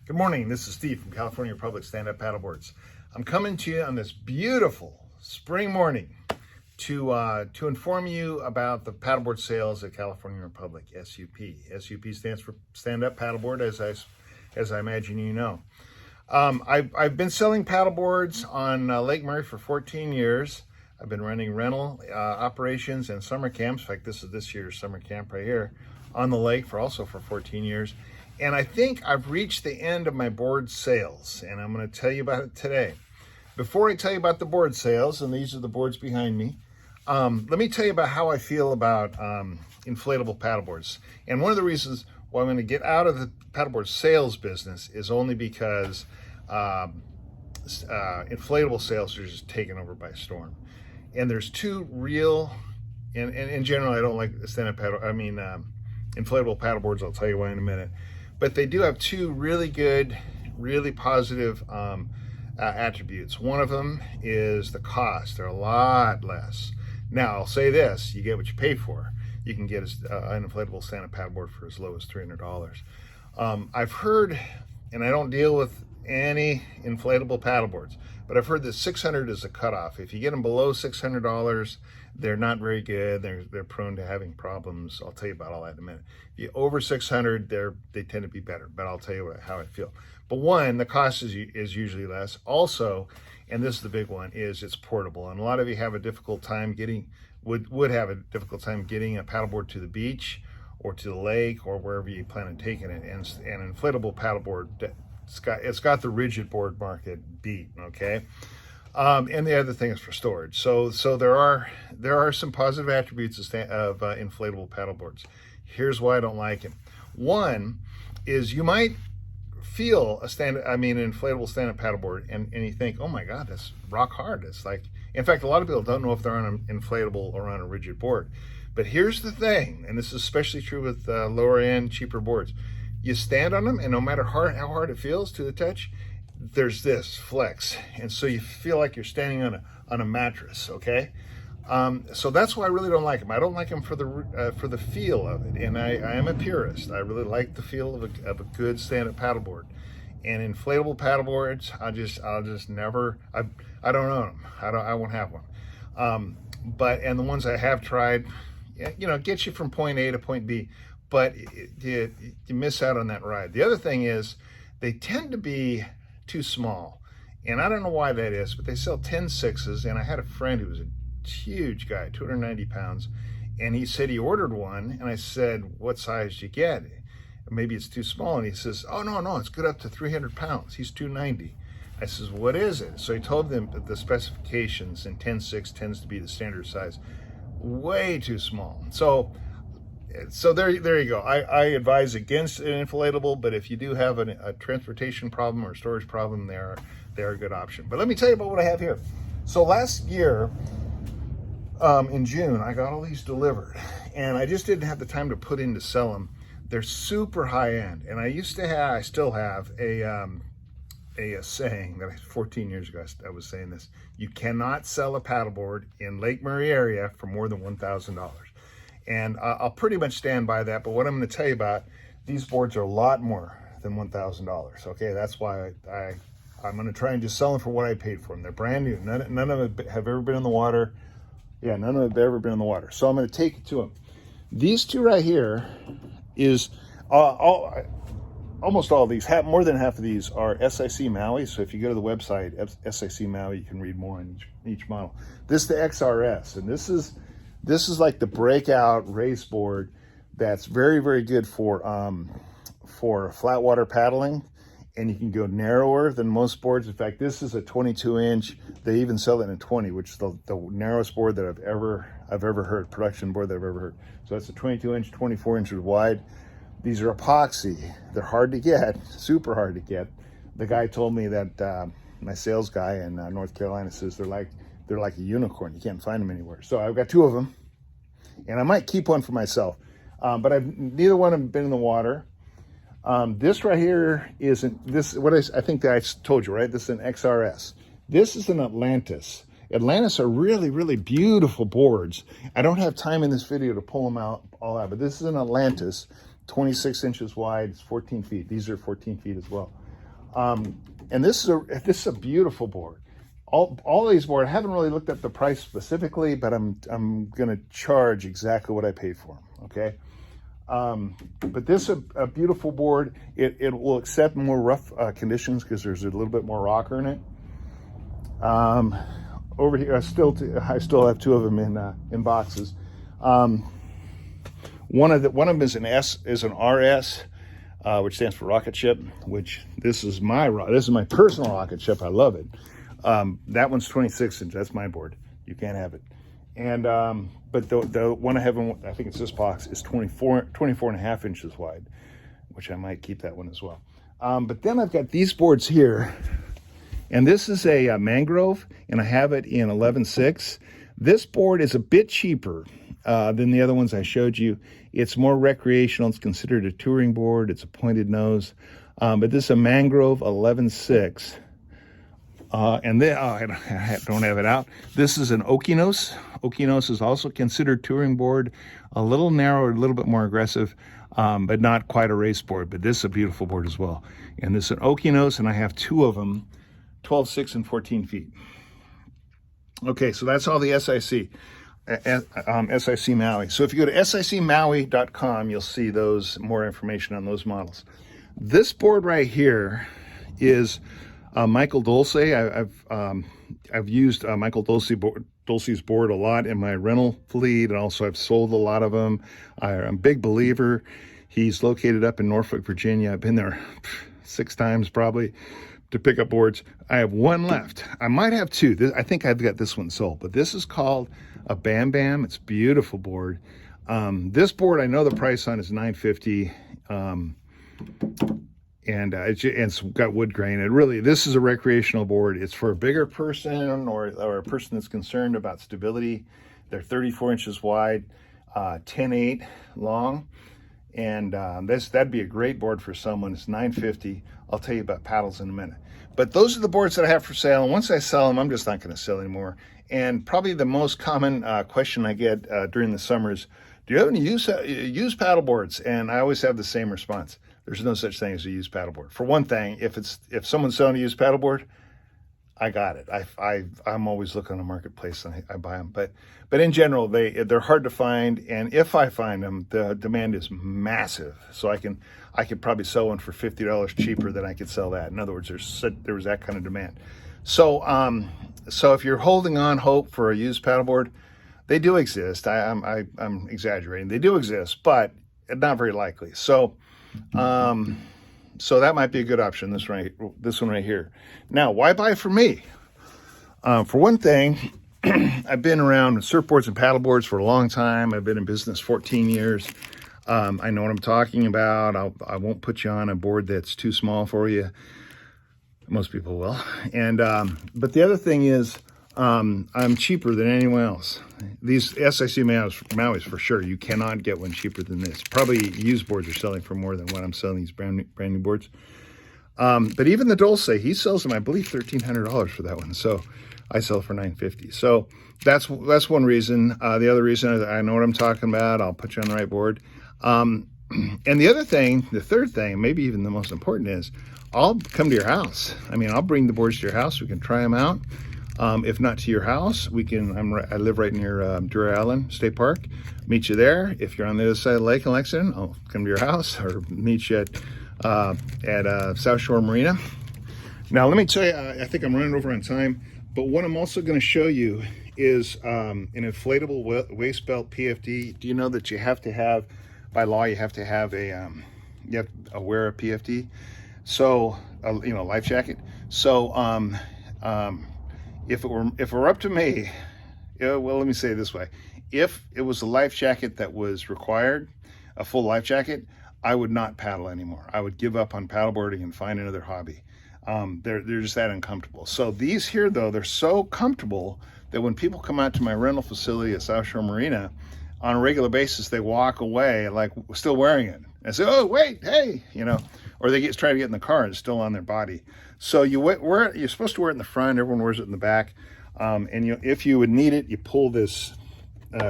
Good morning, this is Steve from California Republic Standup Paddleboards. I'm coming to you on this beautiful spring morning to inform you about the paddleboard sales at California Republic, SUP. SUP stands for Standup Paddleboard, as I imagine you know. I've been selling paddleboards on Lake Murray for 14 years. I've been running rental operations and summer camps. In fact, this is this year's summer camp right here on the lake for 14 years. And I think I've reached the end of my board sales, and I'm going to tell you about it today. Before I tell you about the board sales, and these are the boards behind me, let me tell you about how I feel about inflatable paddleboards. And one of the reasons why I'm going to get out of the paddleboard sales business is only because inflatable sales are just taken over by storm. And there's two real, and in general, I don't like inflatable paddleboards. I'll tell you why in a minute. But they do have two really good, really positive attributes. One of them is the cost. They're a lot less. Now, I'll say this, you get what you pay for. You can get an inflatable stand-up paddleboard for as low as $300. I've heard, and I don't deal with any inflatable paddleboards, but I've heard that $600 is a cutoff. If you get them below $600, they're not very good. They're prone to having problems. I'll tell you about all that in a minute. If you over 600, they tend to be better, but I'll tell you how I feel. But one, the cost is usually less. Also, and this is the big one, is it's portable. And a lot of you have a difficult time would have a difficult time getting a paddleboard to the beach or to the lake or wherever you plan on taking it. And an inflatable paddleboard, it's got the rigid board market beat, okay? And the other thing is for storage. So there are some positive attributes of inflatable paddleboards. Here's why I don't like them. One is you might feel an inflatable stand-up paddleboard and you think, oh my God, that's rock hard. It's like, in fact, a lot of people don't know if they're on an inflatable or on a rigid board. But here's the thing, and this is especially true with lower end, cheaper boards. You stand on them, and no matter how hard it feels to the touch, there's this flex, and so you feel like you're standing on a mattress. Okay, so that's why I really don't like them. I don't like them for the feel of it, and I am a purist. I really like the feel of a good stand-up paddleboard. And inflatable paddleboards, I'll just never. I don't own them. I won't have one. And the ones I have tried, get you from point A to point B. But you miss out on that ride. The other thing is they tend to be too small. And I don't know why that is, but they sell 10 6s. And I had a friend who was a huge guy, 290 pounds. And he said he ordered one. And I said, what size did you get? Maybe it's too small. And he says, oh, no, it's good up to 300 pounds. He's 290. I says, what is it? So he told them that the specifications, and 10 6 tends to be the standard size. Way too small. So there you go. I advise against an inflatable, but if you do have a transportation problem or storage problem, they're a good option. But let me tell you about what I have here. So last year, in June, I got all these delivered, and I just didn't have the time to put in to sell them. They're super high end, and I still have a saying that 14 years ago I was saying this: you cannot sell a paddleboard in Lake Murray area for more than $1,000. And I'll pretty much stand by that. But what I'm going to tell you about, these boards are a lot more than $1,000. Okay, that's why I'm going to try and just sell them for what I paid for them. They're brand new. None of them have ever been in the water. Yeah, none of them have ever been in the water. So I'm going to take it to them. These two right here is almost all of these. More than half of these are SIC Maui. So if you go to the website SIC Maui, you can read more on each model. This is the XRS, and this is like the breakout race board that's very, very good for flat water paddling, and you can go narrower than most boards. In fact, this is a 22-inch. They even sell it in a 20, which is the narrowest board that I've ever heard, production board that I've ever heard. So that's a 22-inch, 24 inches wide. These are epoxy. They're hard to get, super hard to get. The guy told me that my sales guy in North Carolina says they're like a unicorn. You can't find them anywhere. So I've got two of them, and I might keep one for myself. But neither one have been in the water. This right here isn't this. I think that I told you, right? This is an XRS. This is an Atlantis. Atlantis are really, really beautiful boards. I don't have time in this video to pull them all out, but this is an Atlantis, 26 inches wide, it's 14 feet. These are 14 feet as well. And this is a beautiful board. All these boards, I haven't really looked at the price specifically, but I'm going to charge exactly what I paid for them. Okay. But this is a beautiful board. It will accept more rough conditions because there's a little bit more rocker in it. Over here, I still have two of them in boxes. One of them is an RS, which stands for rocket ship. Which this is my personal rocket ship. I love it. That one's 26 inch. That's my board. You can't have it. And but the one I have, I think it's this box, is 24 and a half inches wide, which I might keep that one as well. But then I've got these boards here, and this is a mangrove, and I have it in 11.6. This board is a bit cheaper than the other ones I showed you. It's more recreational. It's considered a touring board. It's a pointed nose, but this is a mangrove 11.6. And then, I don't have it out. This is an Okinos. Okinos is also considered touring board, a little narrower, a little bit more aggressive, but not quite a race board. But this is a beautiful board as well. And this is an Okinos, and I have two of them, 12, 6, and 14 feet. Okay, so that's all the SIC Maui. So if you go to sicmaui.com, you'll see more information on those models. This board right here is Michael Dulce. I've used Michael Dulce's board a lot in my rental fleet, and also I've sold a lot of them. I'm a big believer. He's located up in Norfolk, Virginia. I've been there 6 times probably to pick up boards. I have one left. I might have two. I think I've got this one sold, but this is called a Bam Bam. It's a beautiful board. This board, I know the price on is $950. And it's got wood grain. This is a recreational board. It's for a bigger person or a person that's concerned about stability. They're 34 inches wide, 10.8 long. And that'd be a great board for someone. It's $950. I'll tell you about paddles in a minute. But those are the boards that I have for sale. And once I sell them, I'm just not going to sell anymore. And probably the most common question I get during the summer is, do you have any used paddle boards? And I always have the same response. There's no such thing as a used paddleboard. For one thing, if someone's selling a used paddleboard, I got it. I'm always looking on the marketplace and I buy them. But in general, they're hard to find, and if I find them, the demand is massive. So I could probably sell one for $50 cheaper than I could sell that. In other words, there was that kind of demand. So if you're holding on hope for a used paddleboard, they do exist. I'm exaggerating. They do exist, but not very likely. So that might be a good option. This one right here. Now, why buy from me? For one thing, I've been around surfboards and paddleboards for a long time. I've been in business 14 years. I know what I'm talking about. I won't put you on a board that's too small for you. Most people will. And but the other thing is, I'm cheaper than anyone else. These SIC Mauis for sure. You cannot get one cheaper than this. Probably used boards are selling for more than what I'm selling these brand new boards. But even the Dulce, he sells them, I believe, $1,300 for that one. So I sell for $950. So that's one reason. The other reason is I know what I'm talking about. I'll put you on the right board. And the third thing, maybe even the most important is, I'll come to your house. I mean, I'll bring the boards to your house. We can try them out. If not to your house, I live right near Drury Island State Park. Meet you there. If you're on the other side of the lake in Lexington, I'll come to your house or meet you at South Shore Marina. Now, let me tell you, I think I'm running over on time, but what I'm also going to show you is an inflatable waist belt PFD. Do you know that you have to have, by law, you have to have wear a PFD? So, life jacket. So, if it were up to me, well, let me say it this way. If it was a life jacket that was required, a full life jacket, I would not paddle anymore. I would give up on paddleboarding and find another hobby. They're just that uncomfortable. So these here, though, they're so comfortable that when people come out to my rental facility at South Shore Marina, on a regular basis, they walk away like still wearing it. And say, oh, wait, hey, or they try to get in the car and it's still on their body. So you're supposed to wear it in the front. Everyone wears it in the back. And if you would need it, you pull this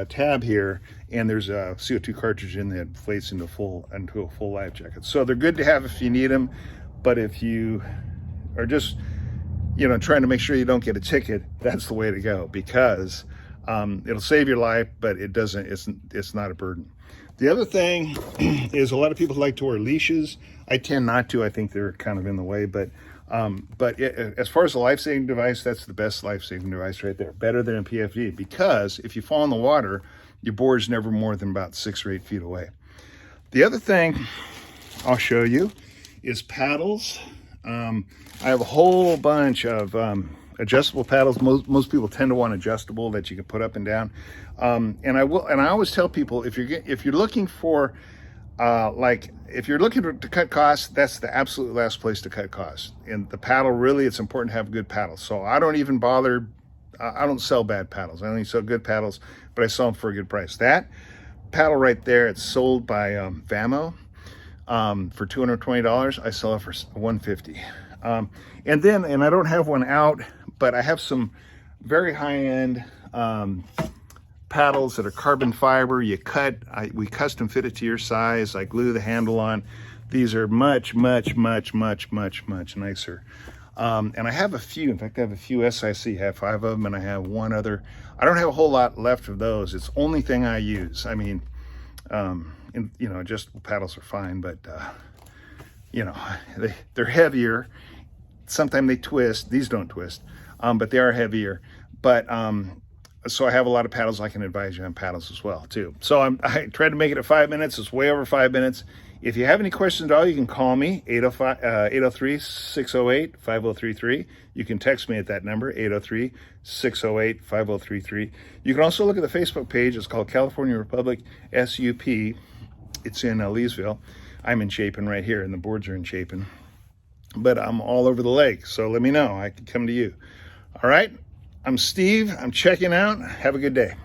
tab here, and there's a CO2 cartridge in there that inflates into a full life jacket. So they're good to have if you need them, but if you or just, trying to make sure you don't get a ticket, that's the way to go, because it'll save your life, but it's not a burden. The other thing is, a lot of people like to wear leashes. I tend not to. I think they're kind of in the way, but as far as a life-saving device, that's the best life-saving device right there. Better than a PFD, because if you fall in the water, your board's never more than about 6 or 8 feet away. The other thing I'll show you is paddles. I have a whole bunch of adjustable paddles. Most people tend to want adjustable that you can put up and down. And I always tell people, if you're looking for if you're looking to cut costs, that's the absolute last place to cut costs. And the paddle, really, it's important to have a good paddle. So I don't even bother. I don't sell bad paddles. I only sell good paddles, but I sell them for a good price. That paddle right there, it's sold by Vamo for $220. I sell it for $150. And I don't have one out, but I have some very high-end paddles that are carbon fiber. We custom fit it to your size. I glue the handle on. These are much, much, much, much, much, much nicer. And I have a few. In fact, I have a few SIC. I have 5 of them, and I have one other. I don't have a whole lot left of those. It's the only thing I use. I mean, adjustable paddles are fine, but they're heavier. Sometimes they twist. These don't twist, but they are heavier. But so I have a lot of paddles. I can advise you on paddles as well too. So I tried to make it at 5 minutes. It's way over 5 minutes. If you have any questions at all, you can call me 803-608-5033. You can text me at that number, 803-608-5033. You can also look at the Facebook page. It's called California Republic SUP. It's in Leesville. I'm in Chapin right here, and the boards are in Chapin. But I'm all over the lake, so let me know. I can come to you. All right? I'm Steve. I'm checking out. Have a good day.